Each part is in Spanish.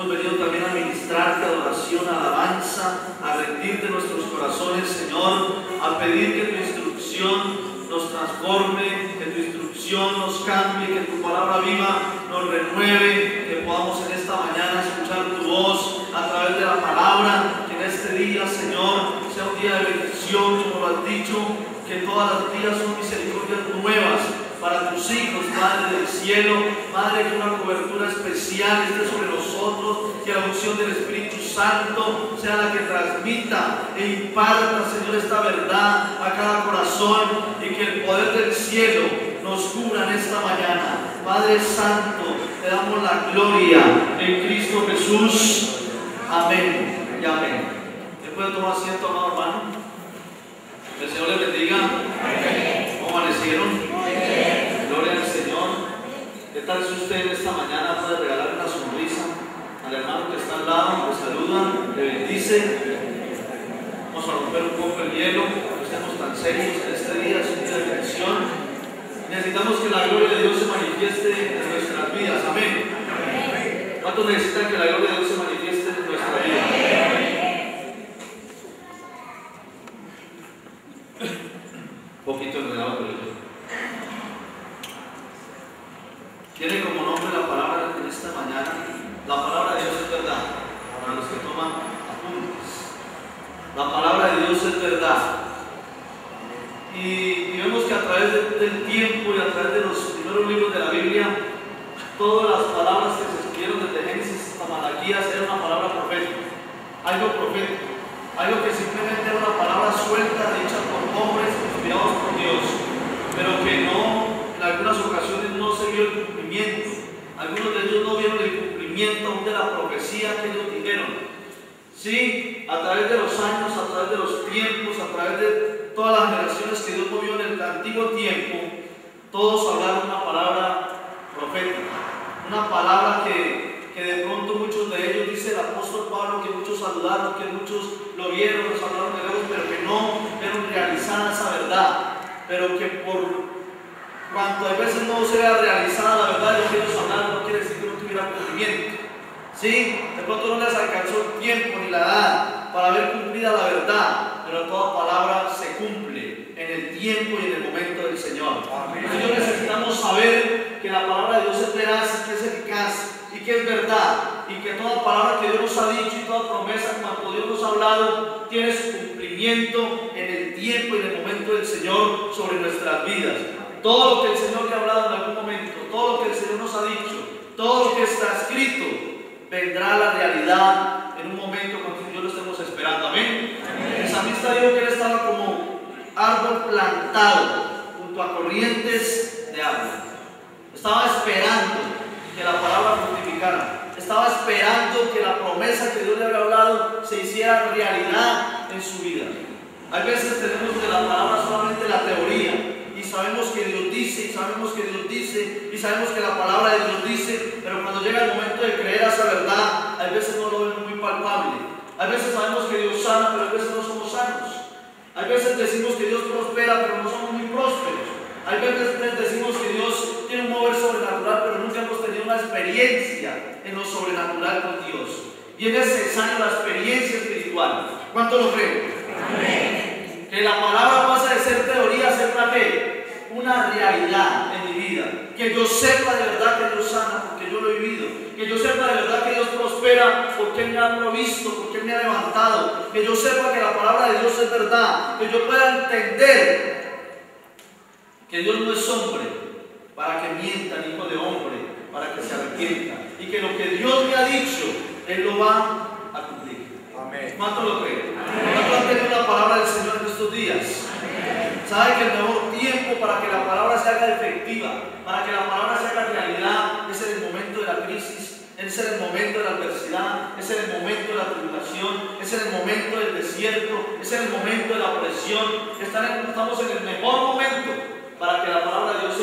Hemos venido también a ministrarte adoración, alabanza, a rendirte nuestros corazones, Señor, a pedir que tu instrucción nos transforme, que tu instrucción nos cambie, que tu palabra viva nos renueve, que podamos en esta mañana escuchar tu voz a través de la palabra, que en este día, Señor, sea un día de bendición, como lo has dicho, que todas las días son misericordias nuevas para tus hijos, Madre del cielo. Madre, que una cobertura especial esté sobre nosotros, que la unción del Espíritu Santo sea la que transmita e imparta, Señor, esta verdad a cada corazón, y que el poder del cielo nos cubra en esta mañana. Padre Santo, te damos la gloria en Cristo Jesús. Amén y amén. ¿Me puede tomar asiento, amado hermano? Que el Señor les bendiga. ¿Cómo amanecieron? Gloria al Señor. ¿Qué tal si usted en esta mañana puede regalar una sonrisa al hermano que está al lado? Le saluda, le bendice. Vamos a romper un poco el hielo, no estemos tan serios en este día, es un día de bendición. Necesitamos que la gloria de Dios se manifieste en nuestras vidas. Amén. ¿Cuántos necesitan que la gloria de Dios se manifieste en nuestra vida? Un poquito enredado, pero tiene como nombre la palabra en esta mañana. La palabra de Dios es verdad. Para los que toman apuntes, la palabra de Dios es verdad. Y vemos que a través del tiempo y a través de los primeros libros de la Biblia, todas las palabras que se escribieron desde Génesis hasta Malaquías eran una palabra profética, algo profético, algo que simplemente era una palabra suelta dicha por hombres inspirados por Dios, pero que no, en algunas ocasiones no se vio el cumplimiento. Algunos de ellos no vieron el cumplimiento aún de la profecía que ellos dijeron. Sí, a través de los años, a través de los tiempos, a través de todas las generaciones que Dios movió en el antiguo tiempo, todos hablaron una palabra profética, una palabra que de pronto muchos de ellos, dice el apóstol Pablo, que muchos saludaron, que muchos lo vieron, los hablaron de Dios, pero que no vieron realizada esa verdad, pero que por cuanto a veces no se vea realizada la verdad de lo que ellos hablaron, no quiere decir que no tuviera cumplimiento. Sí, de pronto no les alcanzó el tiempo ni la edad para ver cumplida la verdad, pero toda palabra se cumple en el tiempo y en el momento del Señor. Nosotros necesitamos saber que la palabra de Dios es veraz, que es eficaz y que es verdad, y que toda palabra que Dios nos ha dicho y toda promesa cuando Dios nos ha hablado tiene su cumplimiento en el tiempo y en el momento del Señor sobre nuestras vidas. Todo lo que el Señor le ha hablado en algún momento, todo lo que el Señor nos ha dicho, todo lo que está escrito, vendrá a la realidad en un momento cuando Dios lo estemos esperando. Amén. El salmista dijo que él estaba como árbol plantado junto a corrientes de agua. Estaba esperando que la palabra fructificara. Estaba esperando que la promesa que Dios le había hablado se hiciera realidad en su vida. Hay veces tenemos de la palabra solamente la teoría, y sabemos que Dios dice, y sabemos que Dios dice, y sabemos que la palabra de Dios dice, pero cuando llega el momento de creer a esa verdad, a veces no lo vemos muy palpable. A veces sabemos que Dios sana, pero a veces no somos sanos. A veces decimos que Dios prospera, pero no somos muy prósperos. A veces decimos que Dios tiene un mover sobrenatural, pero nunca hemos tenido una experiencia en lo sobrenatural con Dios. Y es necesaria la experiencia espiritual. ¿Cuánto lo creen? Amén. Que la palabra pasa de ser teoría a ser una realidad en mi vida. Que yo sepa de verdad que Dios sana porque yo lo he vivido. Que yo sepa de verdad que Dios prospera porque Él me ha provisto, porque Él me ha levantado. Que yo sepa que la palabra de Dios es verdad. Que yo pueda entender que Dios no es hombre para que mienta, ni hijo de hombre para que se arrepienta. Y que lo que Dios me ha dicho, Él lo va a cumplir. Amén. ¿Cuánto lo creen? ¿Cuánto han tenido la palabra del Señor en estos días? Sabe que el mejor tiempo para que la palabra se haga efectiva, para que la palabra se haga realidad, es en el momento de la crisis, es en el momento de la adversidad, es en el momento de la tribulación, es en el momento del desierto, es en el momento de la opresión. Estamos en el mejor momento para que la palabra de Dios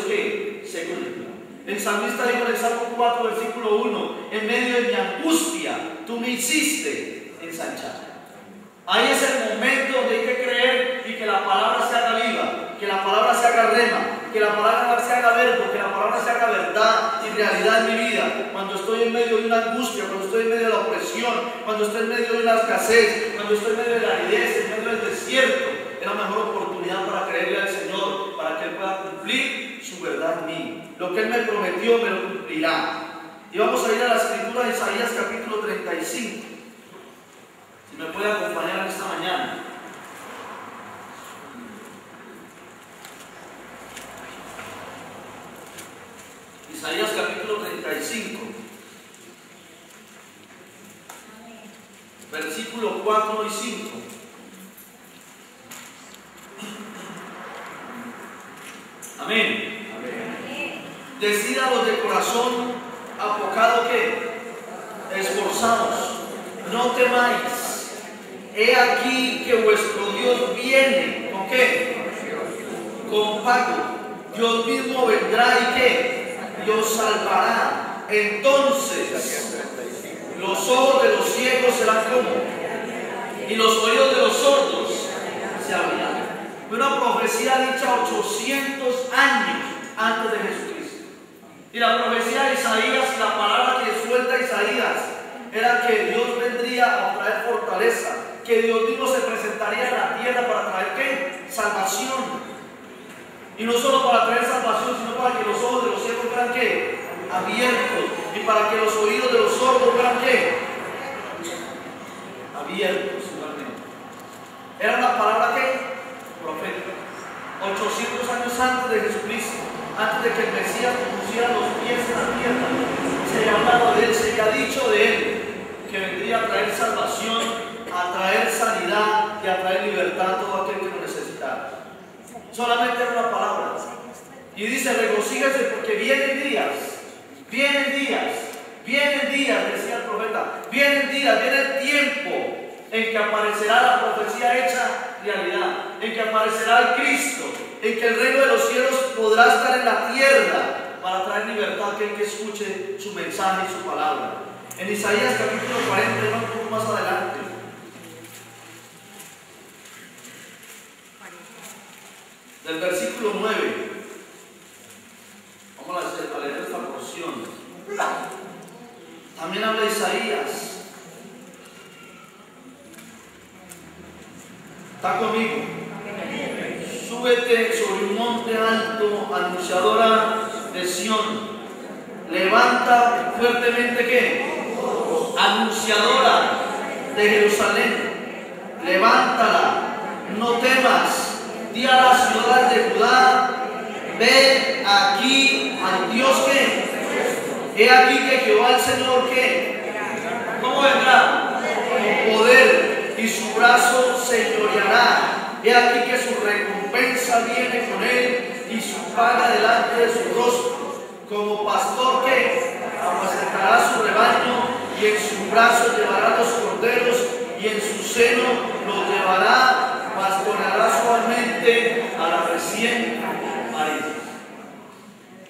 se cumpla. El salmista dijo en el Salmo 4, versículo 1: en medio de mi angustia, tú me hiciste ensanchar. Ahí es el momento donde hay que creer y que la palabra se haga viva, que la palabra se haga rema, que la palabra se haga verbo, que la palabra se haga verdad y realidad en mi vida. Cuando estoy en medio de una angustia, cuando estoy en medio de la opresión, cuando estoy en medio de una escasez, cuando estoy en medio de la aridez, en medio del desierto, es la mejor oportunidad para creerle al Señor, para que Él pueda cumplir su verdad en mí. Lo que Él me prometió me lo cumplirá. Y vamos a ir a la escritura de Isaías capítulo 35. Si me puede acompañar en esta mañana. Isaías capítulo 35, versículos 4 y 5. Amén. Amén. Decídalos de corazón apocado que esforzados, no temáis. He aquí que vuestro Dios viene. ¿Con qué? Con pago. Dios mismo vendrá y ¿qué? Dios salvará. Entonces los ojos de los ciegos serán como, y los oídos de los sordos se abrirán. Una profecía dicha 800 años antes de Jesucristo. Y la profecía de Isaías, la palabra que suelta Isaías, era que Dios vendría a traer fortaleza, que Dios mismo se presentaría en la tierra para traer ¿qué? Salvación. Y no solo para traer salvación, sino para que los ojos de los ciegos fueran ¿qué? Abiertos. Y para que los oídos de los sordos fueran ¿qué? Abiertos igualmente. Era una palabra ¿qué? Profética. 800 años antes de Jesucristo, antes de que el Mesías pusiera los pies en la tierra, se hablaba de Él, se había dicho de Él, que vendría a traer salvación, a traer sanidad y a traer libertad a todo aquel que lo necesitara. Solamente era una palabra. Y dice, regocíjese porque vienen días, decía el profeta, vienen días, viene el tiempo en que aparecerá la profecía hecha realidad, en que aparecerá el Cristo, en que el reino de los cielos podrá estar en la tierra para traer libertad a aquel que escuche su mensaje y su palabra. En Isaías capítulo 40, un poco más adelante, del versículo 9, vamos a leer esta porción. También habla Isaías. ¿Está conmigo? Súbete sobre un monte alto, anunciadora de Sión. Levanta fuertemente ¿qué? Anunciadora de Jerusalén. Levántala, no temas. Di a las ciudades de Judá, ven aquí al Dios que. He aquí que Jehová el Señor que. ¿Cómo vendrá? Con poder y su brazo señoreará. He aquí que su recompensa viene con él y su paga delante de su rostro. Como pastor que apacentará su rebaño y en su brazo llevará los corderos y en su seno los llevará, pastoreará suavemente a la recién parida.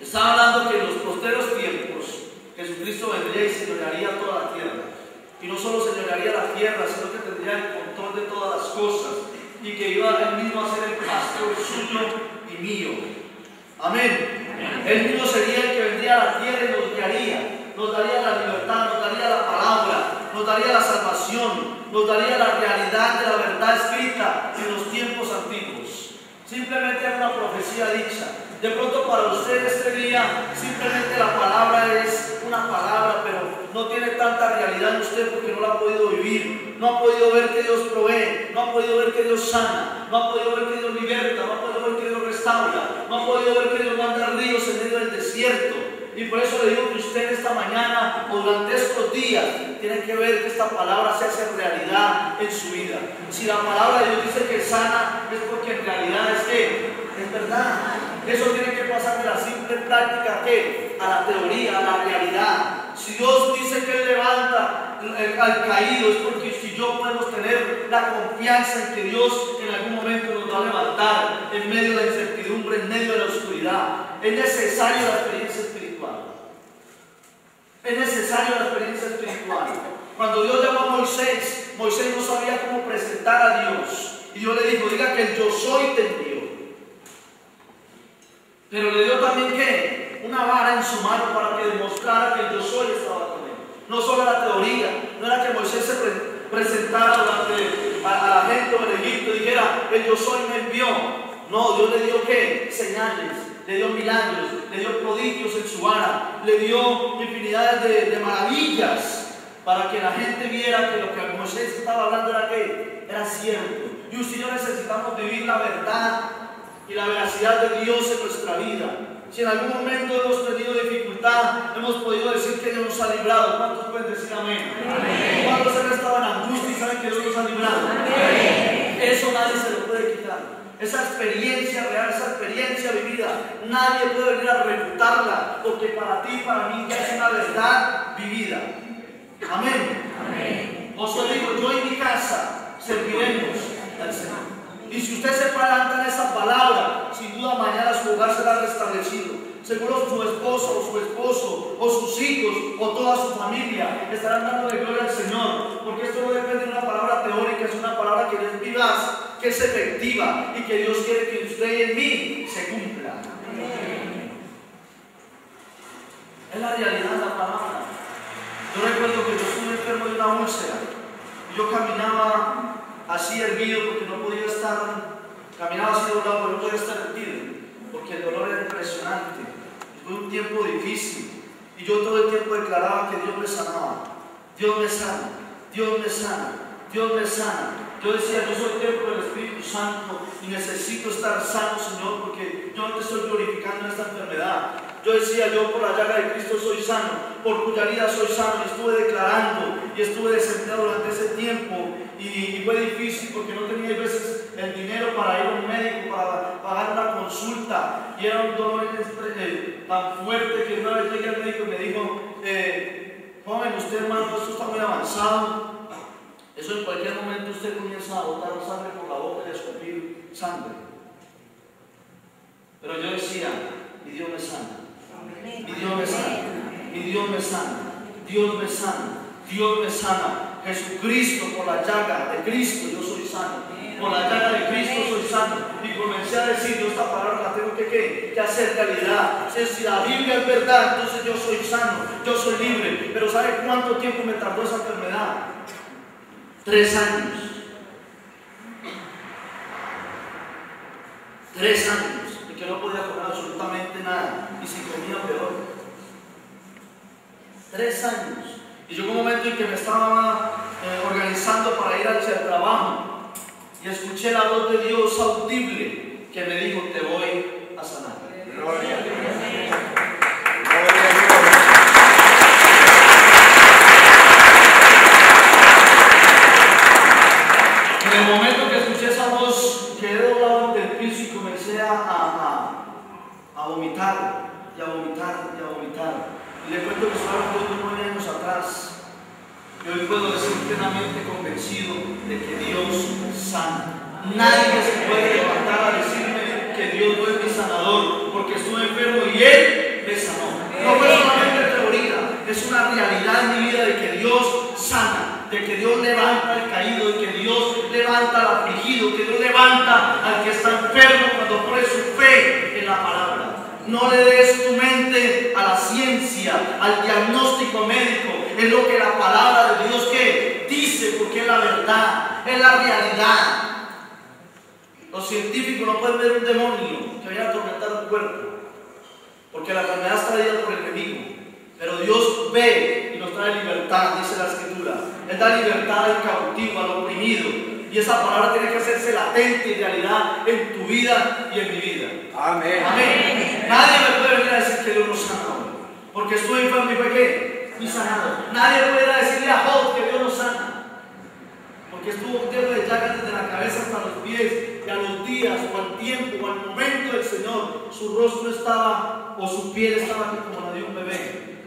Estaba hablando que en los posteros tiempos Jesucristo vendría y señorearía toda la tierra. Y no solo señorearía la tierra, sino que tendría el control de todas las cosas. Y que iba él mismo a ser el pastor suyo y mío. Amén. Él mismo sería el que vendría a la tierra y nos guiaría. Nos daría la libertad, nos daría la palabra, nos daría la salvación, nos daría la realidad de la verdad escrita en los tiempos antiguos. Simplemente es una profecía dicha. De pronto para usted este día simplemente la palabra es una palabra, pero no tiene tanta realidad en usted porque no la ha podido vivir, no ha podido ver que Dios provee, no ha podido ver que Dios sana, no ha podido ver que Dios liberta, no ha podido ver que Dios restaura, no ha podido ver que Dios manda ríos en medio del desierto. Y por eso le digo que usted esta mañana o durante estos días tiene que ver que esta palabra se hace realidad en su vida. Si la palabra de Dios dice que sana, es porque en realidad es verdad. Eso tiene que pasar de la simple práctica a la teoría, a la realidad. Si Dios dice que Él levanta al caído, es porque si yo podemos tener la confianza en que Dios en algún momento nos va a levantar en medio de la incertidumbre, en medio de la oscuridad. Es necesaria la experiencia espiritual. Es necesaria la experiencia espiritual. Cuando Dios llamó a Moisés, Moisés no sabía cómo presentar a Dios. Y Dios le dijo, diga que el yo soy te envió. Pero le dio también ¿qué? Una vara en su mano para que demostrara que el yo soy estaba con él. No solo la teoría, no era que Moisés se presentara delante a la gente en Egipto y dijera, el yo soy me envió. No, Dios le dio ¿qué? Señales, le dio milagros, le dio prodigios en su vara, le dio infinidades de maravillas para que la gente viera que lo que Moisés estaba hablando era ¿qué? Era cierto. Y usted y yo necesitamos vivir la verdad y la veracidad de Dios en nuestra vida. Si en algún momento hemos tenido dificultad, hemos podido decir que Dios nos ha librado. ¿Cuántos pueden decir amén? Amén. ¿Cuántos han estado en angustia y saben que Dios nos ha librado? Amén. Eso nadie se lo puede quitar. Esa experiencia real, esa experiencia vivida, nadie puede venir a refutarla, porque para ti y para mí ya es una verdad vivida. Amén. Amén. Os lo digo, yo y mi casa serviremos al Señor. Y si usted se adelanta en esa palabra, sin duda mañana su hogar será restablecido. Seguro su esposo o su esposo o sus hijos o toda su familia estarán dando de gloria al Señor. Porque esto no depende de una palabra teórica, es una palabra que es vivaz, que es efectiva y que Dios quiere que usted y en mí se cumpla. Es la realidad de la palabra. Yo recuerdo que yo estuve enfermo de una úlcera y yo caminaba así erguido porque no podía estar, caminaba así doblado, pero no podía estar erguido porque el dolor era impresionante. Fue un tiempo difícil y yo todo el tiempo declaraba que Dios me sanaba. Dios me sana, Dios me sana, Dios me sana. Yo decía, yo soy templo del Espíritu Santo y necesito estar sano, Señor, porque yo no te estoy glorificando en esta enfermedad. Yo decía, yo por la llaga de Cristo soy sano, por cuya herida soy sano. Y estuve declarando y estuve desempleado durante ese tiempo y fue difícil porque no tenía a veces el dinero para ir a un médico, para pagar una consulta, y era un dolor tan fuerte que una vez llegué al médico y me dijo, joven, usted hermano, esto está muy avanzado. Eso en cualquier momento usted comienza a botar sangre por la boca y a escupir sangre. Pero yo decía, mi Dios me sana, mi Dios me sana, mi Dios me sana, Dios me sana, Dios me sana. Jesucristo, por la llaga de Cristo yo soy sano, por la llaga de Cristo soy sano. Y comencé a decir, yo esta palabra la tengo que hacer realidad. Si la Biblia es verdad, entonces yo soy sano, yo soy libre. Pero ¿sabe cuánto tiempo me tardó esa enfermedad? 3 años. 3 años, y que no podía comer absolutamente nada, y si comía peor. 3 años. Y llegó un momento en que me estaba organizando para ir hacia el trabajo, y escuché la voz de Dios audible que me dijo, te voy a sanar. Gloria a Dios. En el momento que escuché esa voz, quedé doblado ante el piso y comencé a vomitar, y a vomitar, y a vomitar. Y le cuento que estaba hace 9 años atrás. Y hoy puedo decir plenamente convencido de que Dios sana. Nadie se puede levantar a decirme que Dios no es mi sanador, porque estuve enfermo y Él me sanó. No fue solamente teoría, es una realidad en mi vida de que Dios sana, de que Dios levanta al caído, de que Dios levanta al afligido, que Dios levanta al que está enfermo cuando pone su fe en la palabra. No le des tu mente a la ciencia, al diagnóstico médico. Es lo que la palabra de Dios que dice, porque es la verdad, es la realidad. Los científicos no pueden ver un demonio que vaya a atormentar un cuerpo, porque la enfermedad está traída por el enemigo. Pero Dios ve y nos trae libertad, dice la Escritura. Él da libertad al cautivo, al oprimido. Y esa palabra tiene que hacerse latente y realidad en tu vida y en mi vida. Amén. Amén. Nadie me puede venir a decir que Dios nos sanó, porque estuve enfermo y fue ¿qué? Fui sanado. Nadie puede ir a decirle a Job que Dios nos sana, porque estuvo lleno de llagas desde la cabeza hasta los pies, y a los días o al tiempo o al momento del Señor, su rostro estaba o su piel estaba como la de un bebé.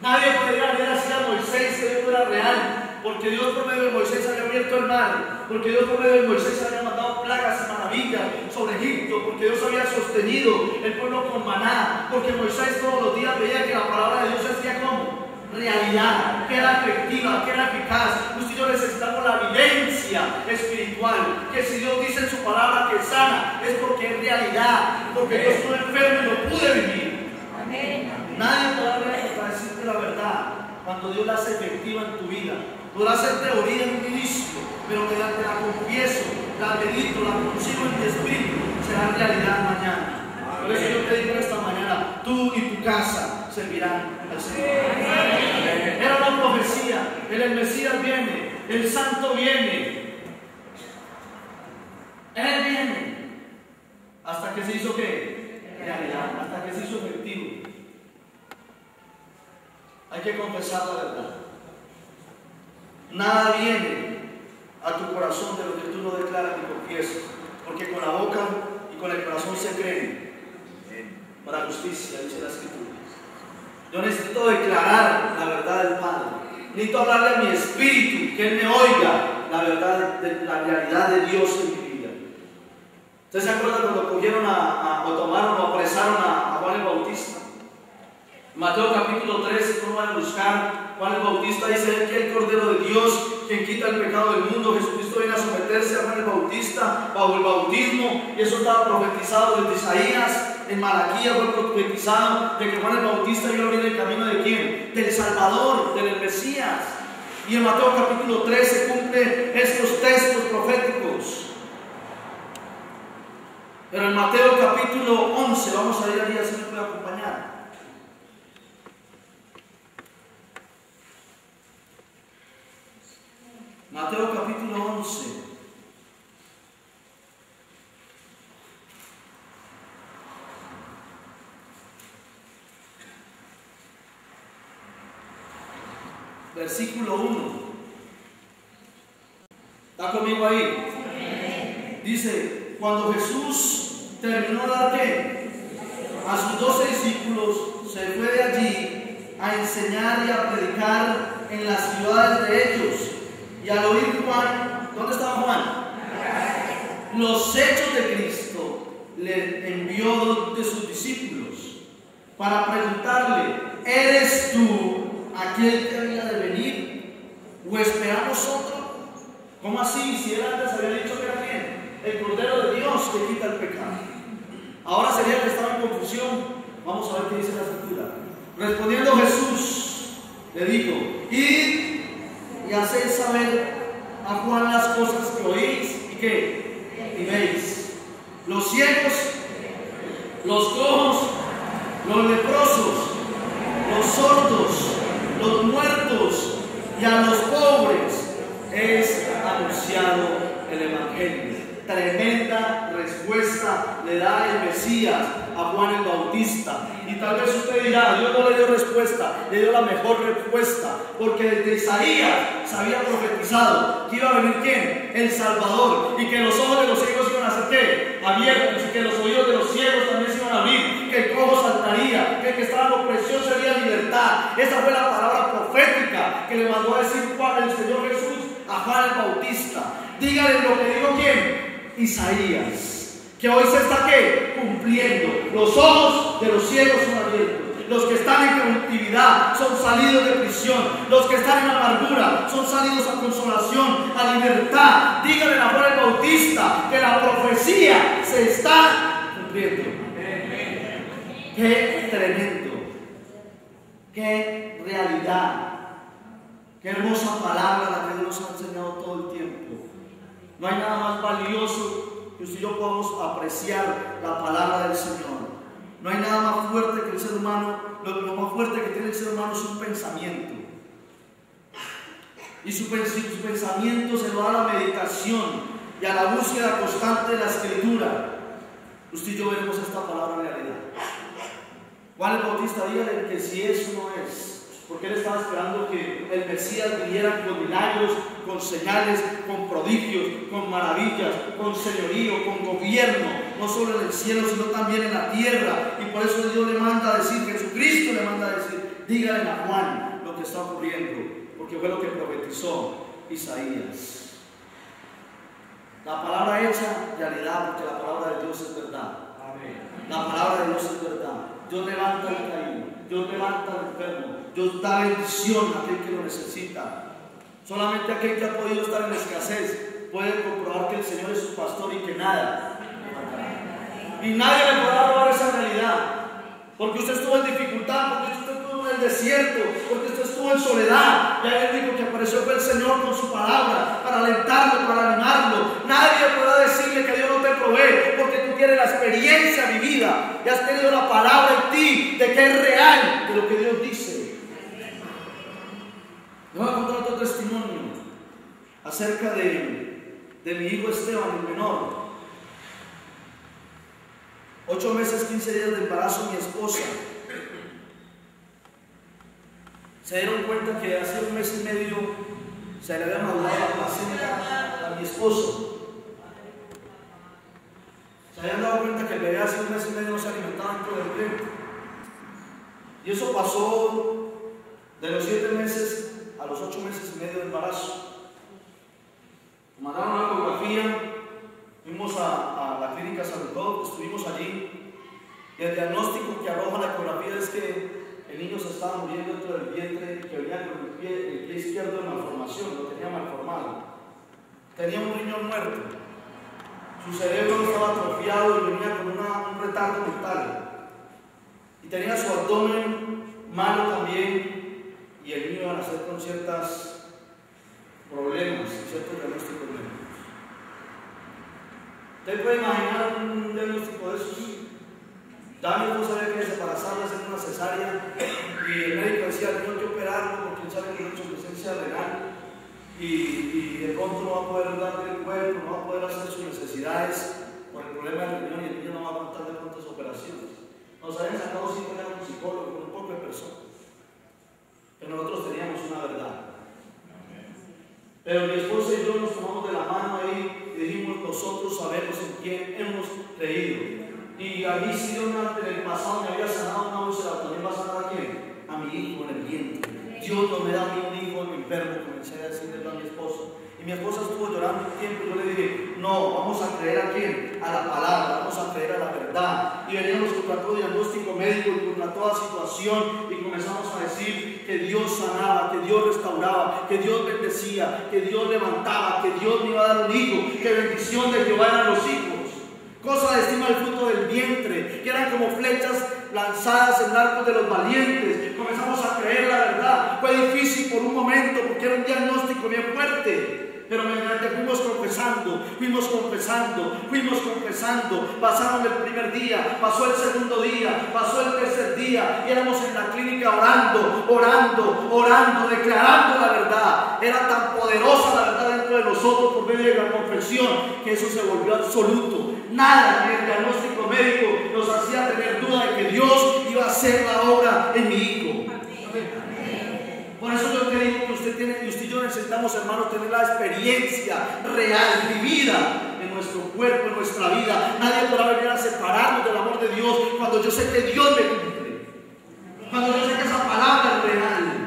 Nadie podría venir a decir a Moisés que Dios no era real, porque Dios por medio de Moisés había abierto el mar, porque Dios por medio de Moisés había mandado plagas y maravillas sobre Egipto, porque Dios había sostenido el pueblo con maná, porque Moisés todos los días veía que la palabra de Dios se hacía como realidad, que era efectiva, que era eficaz. Usted y yo necesitamos la vivencia espiritual, que si Dios dice en su palabra que sana, es porque es realidad, porque yo estuve enfermo y no pude vivir. Nadie podrá decirte la verdad cuando Dios la hace efectiva en tu vida. Podrá ser teoría en un inicio, pero mediante la confieso, la medito, la consigo en mi espíritu, será realidad mañana. Por eso yo te digo esta mañana, tú y tu casa servirán al Señor. Era una profecía, el Mesías viene, el Santo viene, Él viene, hasta que se hizo ¿qué? Realidad, hasta que se hizo efectivo. Hay que confesar la verdad. Nada viene a tu corazón de lo que tú no declaras ni confiesas, porque con la boca y con el corazón se cree para justicia, dice la Escritura. Yo necesito declarar la verdad del Padre. Necesito hablarle a mi espíritu, que Él me oiga la verdad, la realidad de Dios en mi vida. ¿Ustedes se acuerdan cuando cogieron o tomaron o apresaron a Juan el Bautista? Mateo capítulo 13, ¿cómo van a buscar? Juan el Bautista dice que el Cordero de Dios, quien quita el pecado del mundo. Jesucristo viene a someterse a Juan el Bautista bajo el bautismo, y eso estaba profetizado desde Isaías. En Malaquías fue profetizado de que Juan el Bautista iba a abrir el camino de ¿quién? Del Salvador, del Mesías. Y en Mateo capítulo 13 cumple estos textos proféticos. Pero en Mateo capítulo 11, vamos a ir allí, así me puede acompañar. Mateo capítulo 11. Versículo 1. ¿Está conmigo ahí? Dice, cuando Jesús terminó de dar ¿qué? A sus 12 discípulos, se fue de allí a enseñar y a predicar en las ciudades de ellos. Y al oír Juan, ¿dónde estaba Juan? Los hechos de Cristo, le envió 2 de sus discípulos para preguntarle, ¿eres tú aquel que había de venir? ¿O esperamos otro? ¿Cómo así? Si él antes había dicho que era quién, el Cordero de Dios que quita el pecado. Ahora sería que estaba en confusión. Vamos a ver qué dice la Escritura. Respondiendo Jesús, le dijo, id y haced saber a Juan las cosas que oís y que y veis. Los ciegos, los cojos, los leprosos, los sordos, los muertos y a los pobres es anunciado el Evangelio. Tremenda respuesta le da el Mesías a Juan el Bautista. Y tal vez usted dirá, Dios no le dio respuesta, le dio la mejor respuesta, porque desde Isaías se había profetizado que iba a venir ¿quién? El Salvador, y que los ojos de los ciegos iban a ser ¿qué? Abiertos, y que los oídos de los ciegos también se iban a abrir, que el cojo saltaría, que el que estaba en opresión sería libertad. Esa fue la palabra profética que le mandó a decir Juan, el Señor Jesús, a Juan el Bautista. Dígale lo que dijo ¿quién? Isaías, que hoy se está ¿qué? Cumpliendo. Los ojos de los ciegos son abiertos. Los que están en cautividad son salidos de prisión. Los que están en amargura son salidos a consolación, a libertad. Dígale a Juan el Bautista que la profecía se está cumpliendo. Qué tremendo, qué realidad, qué hermosa palabra la que Dios nos ha enseñado todo el tiempo. No hay nada más valioso que usted y yo podamos apreciar la palabra del Señor. No hay nada más fuerte que el ser humano. Lo más fuerte que tiene el ser humano es un pensamiento. Y su pensamiento se lo da a la meditación y a la búsqueda constante de la Escritura. Usted y yo veremos esta palabra realidad. Juan el Bautista, dígale que si eso no es, porque él estaba esperando que el Mesías viniera con milagros, con señales, con prodigios, con maravillas, con señorío, con gobierno, no solo en el cielo, sino también en la tierra. Y por eso Dios le manda a decir, Jesucristo le manda a decir, dígale a Juan lo que está ocurriendo, porque fue lo que profetizó Isaías. La palabra hecha realidad, porque la palabra de Dios es verdad. La palabra de Dios es verdad. Dios levanta al caído, Dios levanta al enfermo, Dios da bendición a aquel que lo necesita. Solamente aquel que ha podido estar en escasez puede comprobar que el Señor es su pastor y que nada. Y nadie le podrá robar esa realidad. Porque usted estuvo en dificultad, porque usted estuvo en el desierto, porque usted estuvo en soledad. Y ahí le digo que apareció el Señor con su palabra para alentarlo, para animarlo. Nadie podrá decirle que Dios no te provee, porque tú tienes la experiencia vivida y has tenido la palabra en ti de que es real de lo que Dios dice. Le voy a contar otro testimonio acerca de mi hijo Esteban, el menor. 8 meses, 15 días de embarazo, mi esposa. Se dieron cuenta que hace 1 mes y medio se le había madurado la placenta a mi esposo. Se habían dado cuenta que el bebé hace 1 mes y medio no se alimentaba dentro del vientre. Y eso pasó de los 7 meses a los 8 meses y medio de embarazo. Me mandaron una ecografía. Fuimos a la clínica Salud, estuvimos allí y el diagnóstico que arroja la ecografía es que el niño se estaba muriendo dentro del vientre, que venía con el pie izquierdo en malformación, lo tenía malformado. Tenía un riñón muerto, su cerebro estaba atrofiado y venía con un retardo mental. Y tenía su abdomen malo también y el niño iba a nacer con ciertos problemas, ciertos diagnósticos médicos. ¿Usted puede imaginar un diagnóstico de esos? Dani no sabía que se embarazaba, hacer una cesárea y el médico decía, tengo que operarlo porque él sabe que no es insuficiencia renal y de pronto no va a poder darle el cuerpo, no va a poder hacer sus necesidades por el problema del riñón y el niño no va a aguantar de cuántas operaciones. Nos habían sacado 5 años con un psicólogo, con un poco de personas, pero nosotros teníamos una verdad. Pero mi esposa y yo nos tomamos de la mano ahí y dijimos, nosotros sabemos en quién hemos creído. Y a mí si Dios en el pasado me había sanado una úlcera, también va a sanar a quién? A mi hijo en el vientre. Dios no me da a mí un hijo enfermo, comencé a decirle a mi esposa. Y mi esposa estuvo llorando un tiempo y yo le dije, no, vamos a creer a quién, a la palabra, vamos a creer a la verdad. Y veníamos contra todo diagnóstico médico y contra toda situación y comenzamos a decir que Dios sanaba, que Dios restauraba, que Dios bendecía, que Dios levantaba, que Dios me iba a dar un hijo, que bendición de Jehová eran los hijos. Cosa de estima el fruto del vientre, que eran como flechas lanzadas en arcos de los valientes. Comenzamos a creer la verdad. Fue difícil por un momento porque era un diagnóstico bien fuerte. Pero mediante fuimos confesando, pasaron el primer día, pasó el segundo día, pasó el tercer día, y éramos en la clínica orando, declarando la verdad. Era tan poderosa la verdad dentro de nosotros por medio de la confesión, que eso se volvió absoluto. Nada en el diagnóstico médico nos hacía tener duda de que Dios iba a hacer la obra en mi hijo. Por eso yo te digo que usted y yo necesitamos, hermanos, tener la experiencia real, vivida en nuestro cuerpo, en nuestra vida. Nadie podrá venir a separarnos del amor de Dios cuando yo sé que Dios me cumple, cuando yo sé que esa palabra es real.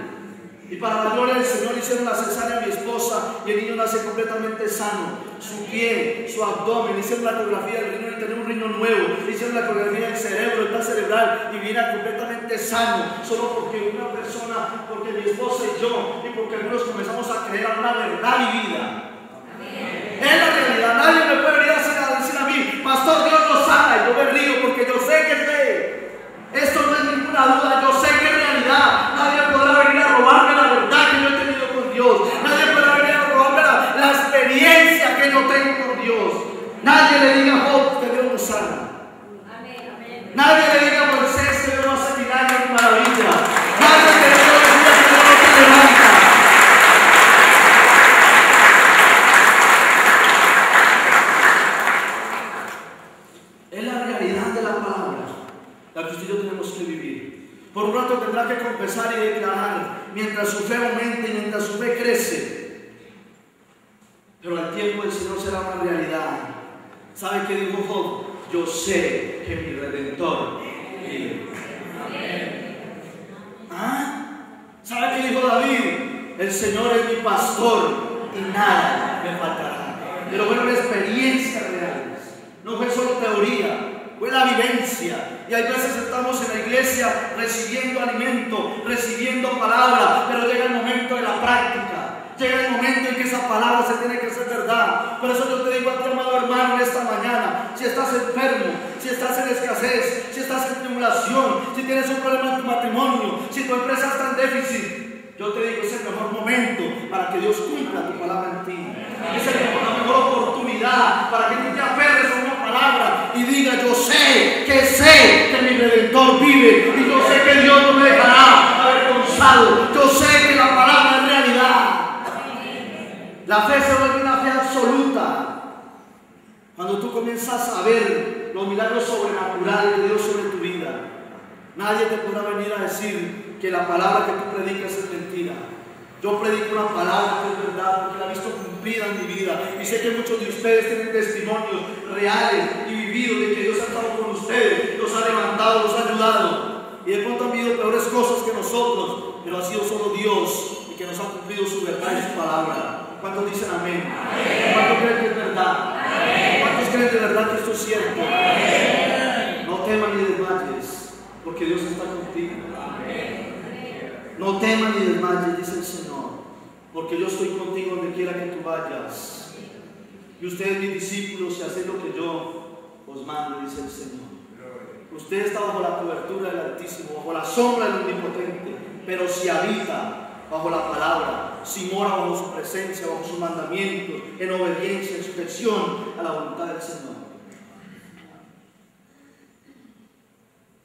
Y para la gloria del Señor hicieron la cesárea a mi esposa y el niño nace completamente sano. Su pie, su abdomen, hicieron la ecografía del riñón y tenía un riñón nuevo. Hicieron la ecografía del cerebro, el plan cerebral y viene completamente sano. Solo porque una persona, porque mi esposa y yo, y porque algunos comenzamos a creer a una verdad vivida. Es la realidad. Nadie me puede venir a decir a mí, pastor, Dios nos sana. Y yo me río porque yo sé que sé. Esto no es ninguna duda, yo sé que es realidad. Nadie podrá venir a robarme la verdad que yo he tenido con Dios. Nadie podrá venir a robarme la experiencia que yo tengo con Dios. Nadie le diga a Job que Dios nos sana. Nadie le diga a Moisés que Dios no hace milagros y maravillas. Nadie le diga que Dios no te levanta. Es la realidad de la palabra la que usted y yo tenemos que vivir. Por un rato tendrá que confesar y declarar mientras su fe aumenta y mientras su fe crece. Pero al tiempo del Señor será una realidad. ¿Sabe qué dijo Job? Yo sé que mi Redentor vive. ¿Ah? ¿Sabe qué dijo David? El Señor es mi pastor y nada me faltará. Pero fueron experiencias reales. No fue solo teoría. o es la vivencia. Y hay veces estamos en la iglesia recibiendo alimento, recibiendo palabra, pero llega el momento de la práctica. Llega el momento en que esa palabra se tiene que hacer verdad. Por eso yo te digo a ti, amado hermano, en esta mañana, si estás enfermo, si estás en escasez, si estás en tribulación, si tienes un problema en tu matrimonio, si tu empresa está en déficit, yo te digo, es el mejor momento para que Dios cumpla tu palabra en ti. Es la mejor oportunidad para que tú te aferres a una palabra y digas, yo sé que mi Redentor vive, y yo sé que Dios no me dejará avergonzado. Yo sé que la palabra es realidad. La fe se vuelve una fe absoluta cuando tú comienzas a ver los milagros sobrenaturales de Dios sobre tu vida. Nadie te podrá venir a decir que la palabra que tú predicas es mentira. Yo predico una palabra que es verdad porque la he visto cumplida en mi vida, y sé que muchos de ustedes tienen testimonios reales y vividos de que Dios ha estado con ustedes, los ha levantado, los ha ayudado, y de pronto han vivido peores cosas que nosotros, pero ha sido solo Dios y que nos ha cumplido su verdad y su palabra. ¿Cuántos dicen amén? Amén. ¿Cuántos creen que es verdad? Amén. ¿Cuántos creen de verdad que esto es cierto? Amén. No temas ni desmayes, porque Dios está contigo. Amén. No temas ni desmayes, dice el Señor, porque yo estoy contigo donde quiera que tú vayas. Y ustedes, mis discípulos, si hacen lo que yo os mando, dice el Señor. Usted está bajo la cobertura del Altísimo, bajo la sombra del Omnipotente, pero si habita bajo la palabra, si mora bajo su presencia, bajo sus mandamientos, en obediencia, en sujeción a la voluntad del Señor.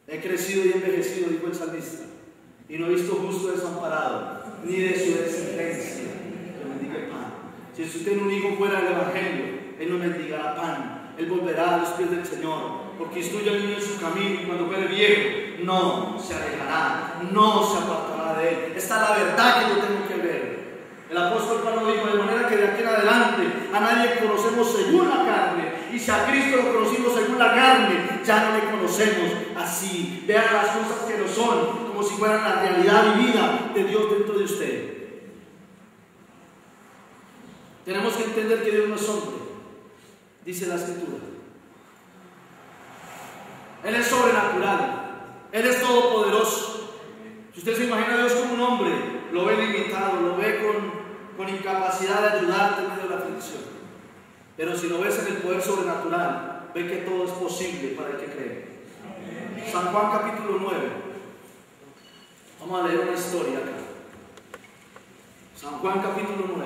He crecido y envejecido, dijo el salmista, y no he visto justo desamparado, ni de su descendencia que mendigue pan. Si usted tiene un hijo fuera del Evangelio, él no mendigará pan, él volverá a los pies del Señor, porque instruye al niño en su camino, y cuando fuere viejo, no se alejará, no se apartará de él. Esta es la verdad que yo tengo que ver. El apóstol Pablo dijo, de manera que de aquí en adelante a nadie conocemos según la carne, y si a Cristo lo conocimos según la carne, ya no le conocemos así. Vean las cosas que no son, como si fueran la realidad vivida de Dios dentro de usted. Tenemos que entender que Dios no es hombre, dice la Escritura. Él es sobrenatural, Él es todopoderoso. Si usted se imagina a Dios como un hombre, lo ve limitado, lo ve con incapacidad de ayudarte en medio de la aflicción. Pero si lo ves en el poder sobrenatural, ve que todo es posible para el que cree. San Juan capítulo 9. Vamos a leer una historia acá. San Juan capítulo 9.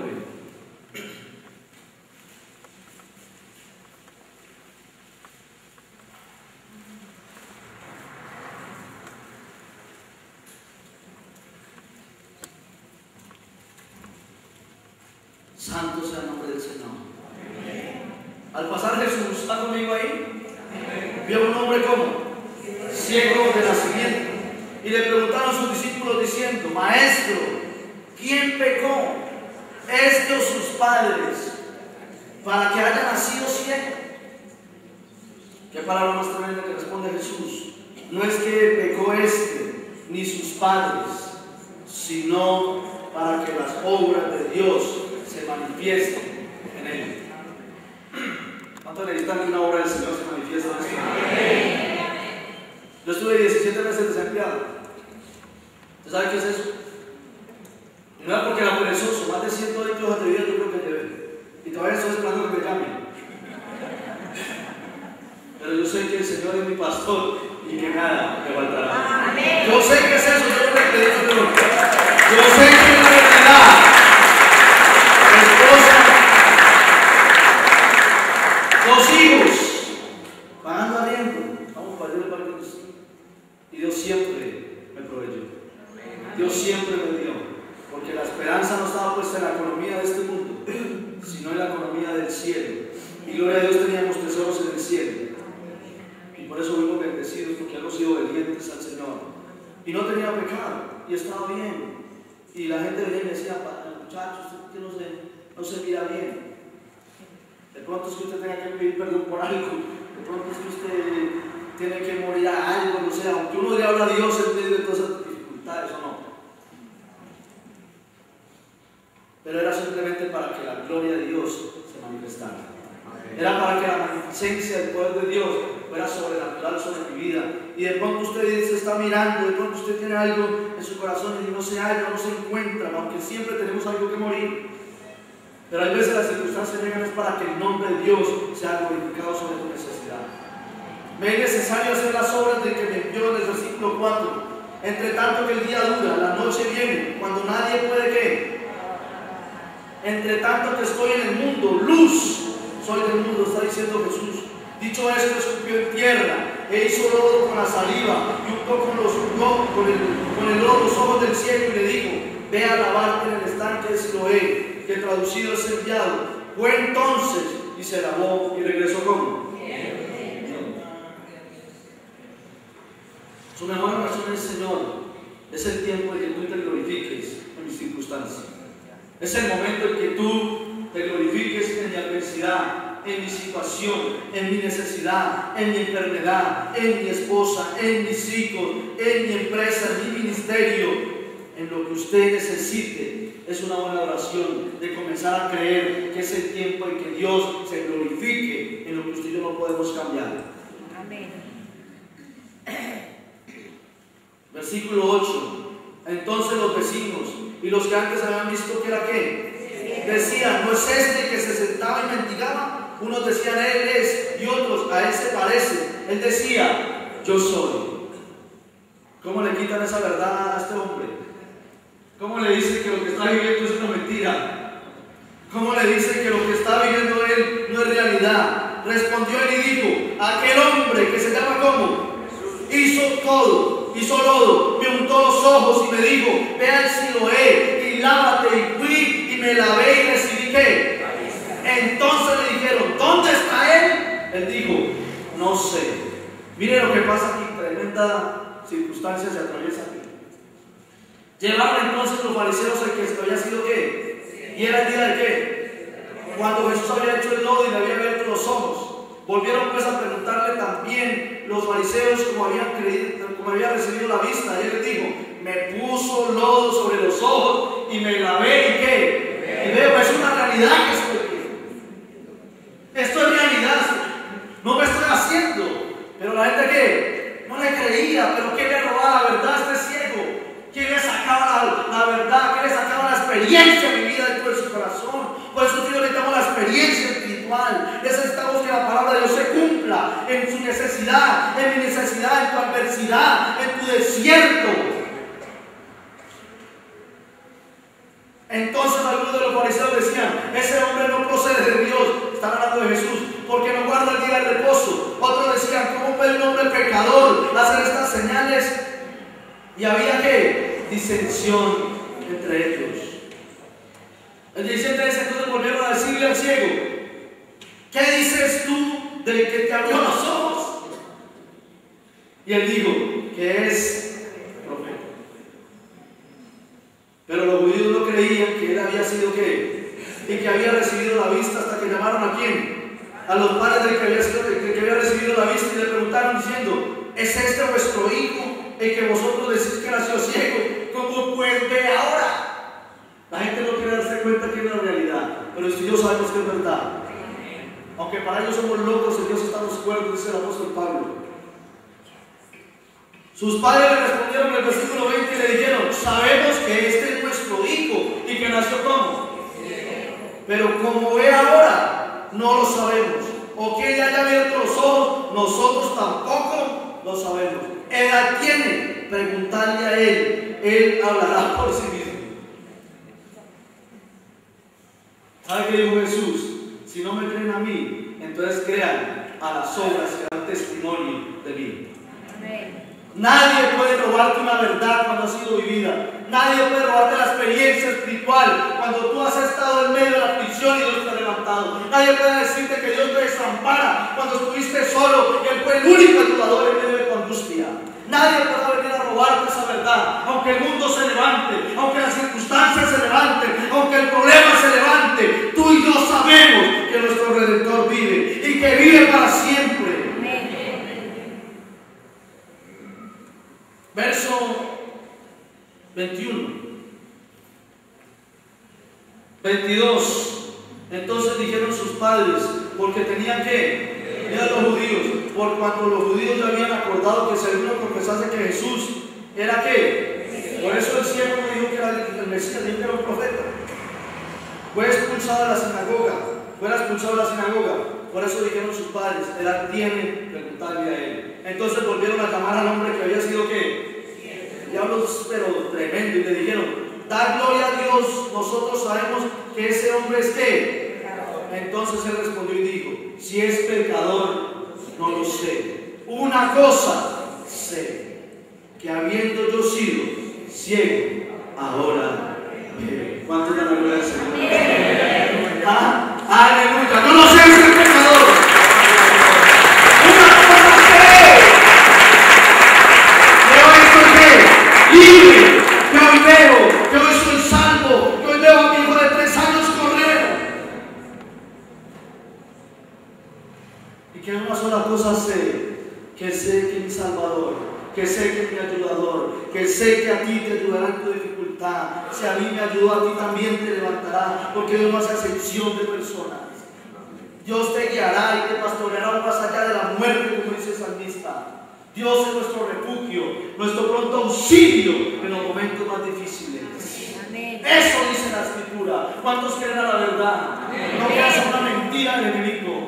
Santo sea el nombre del Señor. Al pasar Jesús, ¿está conmigo ahí? Vio a un hombre como ciego de nacimiento, y le preguntaron sus discípulos diciendo, Maestro, ¿quién pecó, este o sus padres, para que haya nacido ciego? Qué palabra más tremenda que responde Jesús. No es que pecó este ni sus padres, sino para que las obras de Dios se manifiesten en él. ¿Cuánto necesitan que una obra del Señor se manifieste en este momento? Yo estuve 17 meses desempleado. ¿Usted sabe qué es eso? No era porque era perezoso, más de 120 hojas de vida yo creo que llevé, y todavía estoy esperando que me llamen. Pero yo sé que el Señor es mi pastor y que nada me faltará. Yo sé que es eso, yo sé que es la verdad. Los hijos pagando arriendo, vamos para allá para Dios. Y Dios siempre me proveyó. Dios siempre me dio, porque la esperanza no estaba puesta en la economía de este mundo, sino en la economía del cielo. Y gloria a Dios, teníamos tesoros en el cielo. Y por eso fuimos bendecidos, porque hemos sido obedientes al Señor. Y no tenía pecado, y estaba bien. Y la gente venía y me decía, muchachos, usted no se mira bien. De pronto es que usted tenga que pedir perdón por algo, de pronto es que usted tiene que morir a algo, no sé, aunque uno le habla a Dios en medio de todas esas dificultades o no. Pero era simplemente para que la gloria de Dios se manifestara. Era para que la magnificencia del poder de Dios fuera sobrenatural sobre mi vida. Y de pronto usted se está mirando, de pronto usted tiene algo en su corazón y no se halla, no se encuentra, aunque siempre tenemos algo que morir. Pero hay veces las circunstancias llegan es para que el nombre de Dios sea glorificado sobre tu necesidad. Me es necesario hacer las obras del que me envió en el versículo 4. Entre tanto que el día dura, la noche viene, cuando nadie puede ¿qué? Entre tanto que estoy en el mundo, luz soy del mundo, está diciendo Jesús. Dicho esto, escupió en tierra e hizo lodo con la saliva y untó con el lodo los ojos del ciego y le dijo: ve a lavarte en el estanque de Siloé, que traducido es enviado. Fue entonces y se lavó y regresó como. Su mejor oración es: Señor, es el tiempo en que tú te glorifiques en mis circunstancias. Es el momento en que tú te glorifiques en mi adversidad, en mi situación, en mi necesidad, en mi enfermedad, en mi esposa, en mis hijos, en mi empresa, en mi ministerio, en lo que usted necesite. Es una buena oración de comenzar a creer que es el tiempo en que Dios se glorifique en lo que usted y yo no podemos cambiar. Amén. Versículo 8. Entonces los vecinos y los que antes habían visto que era ¿qué? Decían: ¿no es este que se sentaba y mendigaba? Unos decían: él es, y otros: a él se parece. Él decía: yo soy. ¿Cómo le quitan esa verdad a este hombre? ¿Cómo le dicen que lo que está viviendo es una mentira? ¿Cómo le dicen que lo que está viviendo él no es realidad? Respondió él y dijo: aquel hombre que se llama ¿cómo? Hizo todo, hizo lodo, me untó los ojos y me dijo: ve al Siloé y lávate. Y fui y me lavé y recibí ¿qué? Entonces le dijeron: ¿dónde está él? Él dijo: no sé. Mire lo que pasa aquí, tremenda circunstancia se atraviesa aquí. Llevaron entonces los fariseos al que había sido ¿qué? Y era el día de ¿qué? Cuando Jesús había hecho el lodo y le había abierto los ojos. Volvieron pues a preguntarle también los fariseos cómo había recibido la vista. Y él les dijo: me puso lodo sobre los ojos y me lavé y ¿qué? Y veo, es una realidad que estoy viendo. Esto es realidad, no me estoy haciendo. Pero la gente ¿qué? No le creía. Pero ¿quién le robaba la verdad a este ciego? ¿Quién le sacaba la verdad? ¿Quién le sacaba la experiencia vivida dentro de su corazón? Por eso Dios necesitamos la experiencia espiritual. Necesitamos que la palabra de Dios se cumpla en su necesidad, en mi necesidad, en tu adversidad, en tu desierto. Entonces algunos de los fariseos decían: ese hombre no procede de Dios. Están hablando de Jesús, porque no guarda el día de reposo. Otros decían: ¿cómo puede un hombre pecador hacer estas señales? Y había ¿qué? Disensión entre ellos. El 17 dice: entonces volvieron a decirle al ciego: ¿qué dices tú del que te abrió los ojos? Y él dijo: que es profeta. Pero los judíos no creían que él había sido ¿qué? Y que había recibido la vista, hasta que llamaron ¿a quién? A los padres del que había recibido la vista, y le preguntaron diciendo: ¿es este vuestro hijo, el que vosotros decís que nació ciego? ¿Cómo pues ve ahora? La gente no quiere darse cuenta que es la realidad, pero si Dios sabemos que es verdad. Aunque para ellos somos locos, en Dios estamos cuerdos, dice el apóstol Pablo. Sus padres le respondieron en el versículo 20 y le dijeron: sabemos que este es nuestro hijo y que nació ¿cómo? Pero como ve ahora, no lo sabemos. O que él haya abierto los ojos, nosotros tampoco lo sabemos. Edad tiene, preguntarle a él hablará por sí mismo. ¿Sabe qué dijo Jesús? Si no me creen a mí, entonces crean a las obras que dan testimonio de mí. Amén. Nadie puede robarte una verdad cuando ha sido vivida. Nadie puede robarte la experiencia espiritual cuando tú has estado en medio de la aflicción y Dios te ha levantado. Nadie puede decirte que Dios te desampara cuando estuviste solo y Él fue el único ayudador en medio de tu angustia. Nadie podrá venir a robarte esa verdad, aunque el mundo se levante, aunque las circunstancias se levanten, aunque el problema se levante. Tú y yo sabemos que nuestro Redentor vive y que vive para siempre. Verso 21. 22. Entonces dijeron sus padres, porque tenían que, mira los judíos, por cuanto los judíos ya habían acordado que si alguno confesase que Jesús era ¿qué? Por eso el ciego no dijo que era el Mesías, dijo que era un profeta. Fue expulsado de la sinagoga, por eso dijeron sus padres, edad tiene, preguntarle a él. Entonces volvieron a llamar al hombre que había sido ¿qué? Diablos, pero tremendo, y le dijeron, da gloria a Dios, nosotros sabemos que ese hombre es ¿qué? Entonces él respondió y dijo, si es pecador, no lo sé. Una cosa sé, que habiendo yo sido ciego, ahora veo. ¿Cuánto da la gloria al Señor? ¿Ah? Aleluya. Yo no sé si es pecador. Una cosa sé, que hoy estoy libre, que hoy veo, que hoy soy salvo, que hoy veo a mi hijo de 3 años correr. Y que una sola cosa sé, que sé que mi Salvador, que sé que mi ayudador, que sé que a ti te ayudará en tu dificultad. Si a mí me ayudó, a ti también te levantará, porque Dios no hace excepción de personas. Dios te guiará y te pastoreará más allá de la muerte, como dice el salmista. Dios es nuestro refugio, nuestro pronto auxilio en los momentos más difíciles. Amén. Eso dice la Escritura. ¿Cuántos creen a la verdad? Amén. No creas en una mentira del enemigo,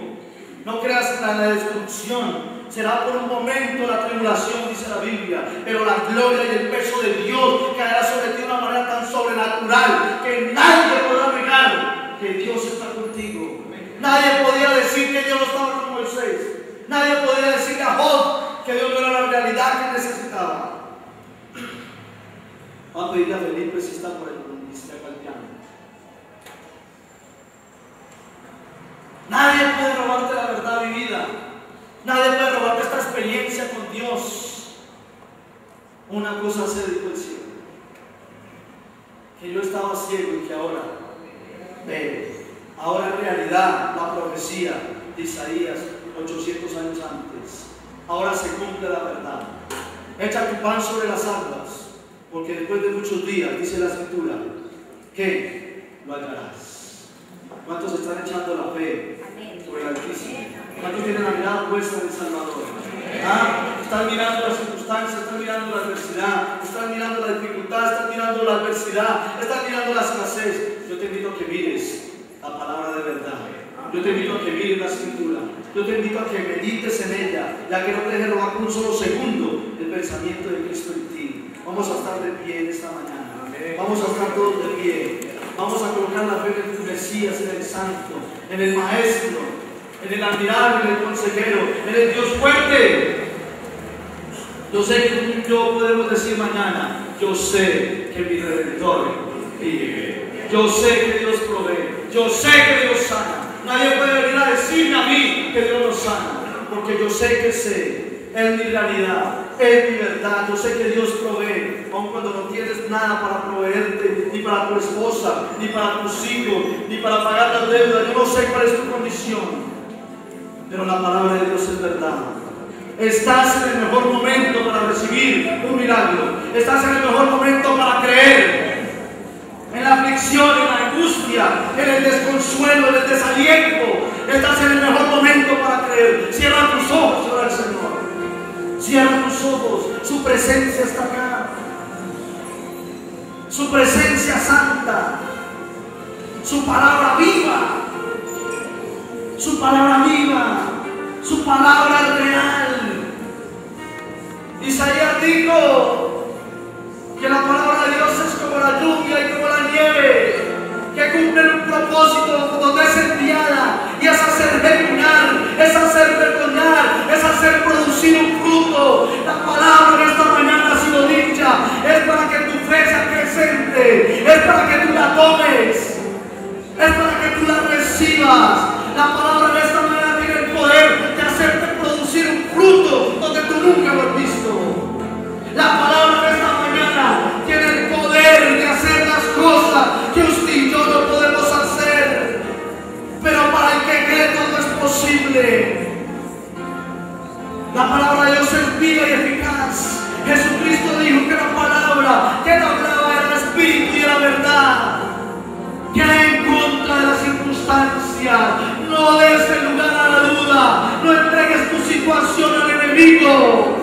no creas en la destrucción. Será por un momento la tribulación, dice la Biblia, pero la gloria y el peso de Dios caerá sobre ti de una manera tan sobrenatural que nadie podrá negar que Dios está contigo. Nadie podía decir que Dios no estaba con Moisés. Nadie podía decirle a Job que Dios no era la realidad que necesitaba. Vamos a pedirle a Felipe si está por el ministerio al piano. Nadie puede robarte la verdad vivida. Nadie puede robarte esta experiencia con Dios. Una cosa se dijo el cielo, que yo estaba ciego y que ahora veo. Ahora en realidad la profecía de Isaías 800 años antes, ahora se cumple la verdad. Echa tu pan sobre las aguas, porque después de muchos días, dice la Escritura, que lo hallarás. ¿Cuántos están echando la fe sobre el Altísimo? ¿Cuántos tienen la mirada puesta en el Salvador? ¿Ah? Están mirando las circunstancias, están mirando la adversidad, están mirando la dificultad, están mirando la adversidad, están mirando la escasez. Yo te invito a que mires la palabra de verdad. Yo te invito a que mires la Escritura. Yo te invito a que medites en ella, ya que no te dejes robar por un solo segundo el pensamiento de Cristo en ti. Vamos a estar de pie en esta mañana. Vamos a estar todos de pie. Vamos a colocar la fe en el Mesías, en el Santo, en el Maestro, en el admirable, en el consejero, en el Dios fuerte. Yo sé que tú y yo podemos decir mañana, yo sé que mi Redentor vive. Yo sé que Dios provee. Yo sé que Dios sana. Nadie puede venir a decirme a mí que Dios nos sana, porque yo sé que sé, es mi realidad, es mi verdad. Yo sé que Dios provee, aun cuando no tienes nada para proveerte, ni para tu esposa, ni para tus hijos, ni para pagar las deudas. Yo no sé cuál es tu condición, pero la palabra de Dios es verdad. Estás en el mejor momento para recibir un milagro. Estás en el mejor momento para creer. En la aflicción, en la angustia, en el desconsuelo, en el desaliento, estás en el mejor momento para creer. Cierra tus ojos, ora al Señor. Cierra tus ojos. Su presencia está acá. Su presencia santa. Su palabra viva. Su palabra viva. Su palabra es real. Isaías dijo que la palabra de Dios es como la lluvia y como la nieve, que cumple un propósito donde es enviada y es hacer germinar, es hacer vergoñar, es hacer producir un fruto. La palabra de esta mañana ha sido dicha, es para que tu fe sea presente, es para que tú la tomes, es para que tú la recibas. La palabra de esta mañana tiene el poder de hacerte producir un fruto donde tú nunca lo has visto. La palabra de esta mañana tiene el poder de hacer las cosas que usted y yo no podemos hacer, pero para el que cree todo es posible. La palabra de Dios es viva y eficaz. Jesucristo dijo que la palabra que él hablaba era el espíritu y era verdad. Que en contra de las circunstancias, no des el lugar a la duda, no entregues tu situación bendito.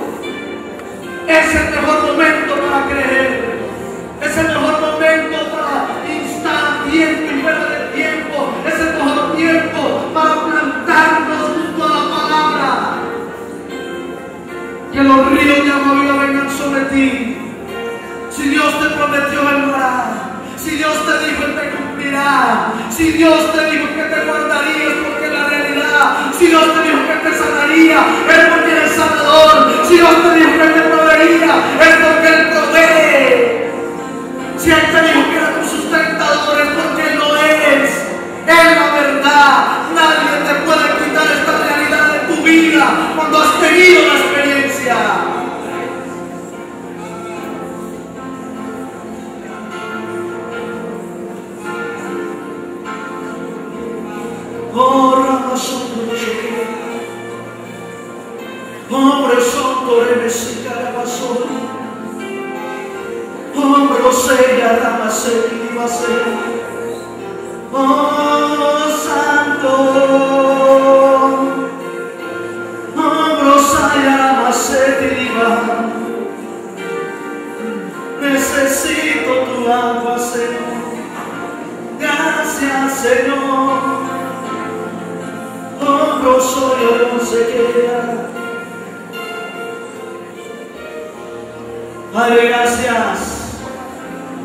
Es el mejor momento para creer. Es el mejor momento para instar tiempo y fuera de tiempo. Es el mejor tiempo para plantarnos junto a la palabra. Que los ríos de agua viva vengan sobre ti. Si Dios te prometió, Él lo hará. Si Dios te dijo, Él te cumplirá. Si Dios te dijo que te guardaría, es porque es la realidad. Si Dios te dijo que te sanaría, es porque eres sanador. Si Dios te dijo que te proveería, es porque Él provee. Si Él te dijo que era tu sustentador, es porque Él lo es. Es la verdad. Nadie te puede quitar esta realidad de tu vida cuando has tenido la experiencia. Oh, Ramazondo, hombre santo, remesica la basura. Hombre, sella, ramasec y basera. Oh, santo. Hombre, sella, ramasec y basera. Necesito tu agua, Señor. Gracias, Señor. Hombro solo no se queda. Padre, gracias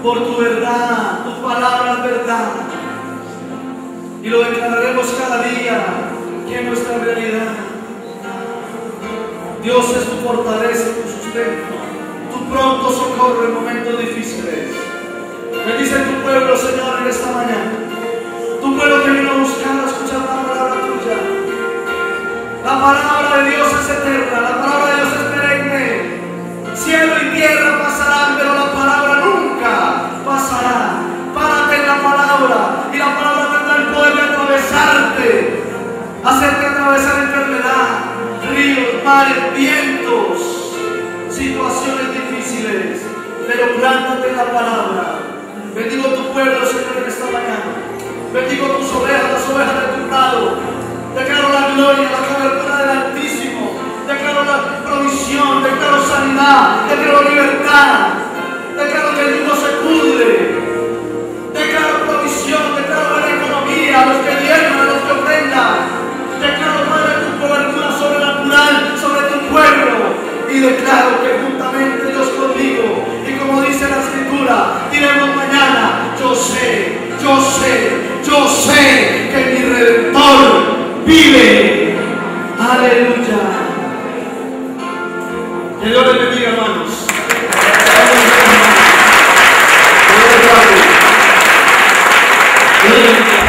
por tu verdad, tu palabra es verdad. Y lo declararemos cada día, que es nuestra realidad. Dios es tu fortaleza, tu sustento, tu pronto socorro en momentos difíciles. Bendice tu pueblo, Señor, en esta mañana. Tu pueblo que vino a buscar, a escuchar la palabra tuya. La palabra de Dios es eterna, la palabra de Dios es perenne. Cielo y tierra pasarán, pero la palabra nunca pasará. Párate en la palabra, y la palabra tendrá el poder de atravesarte, hacerte atravesar enfermedad, ríos, mares, vientos, situaciones difíciles, pero plántate en la palabra. Bendigo tu pueblo, Señor, en esta mañana. Bendigo tus ovejas, las ovejas de tu prado. Declaro la gloria, la cobertura del Altísimo. Declaro la provisión, declaro sanidad, declaro libertad. Declaro que el yugo se pudre. Declaro provisión, declaro buena economía a los que diezman, a los que ofrendan. Declaro, Padre, tu cobertura sobrenatural sobre tu pueblo. Y declaro que juntamente Dios conmigo. Y como dice la Escritura, diremos mañana: yo sé, yo sé, yo sé que mi Redentor vive. Aleluya. Que Dios les bendiga, hermanos. Dios les bendiga.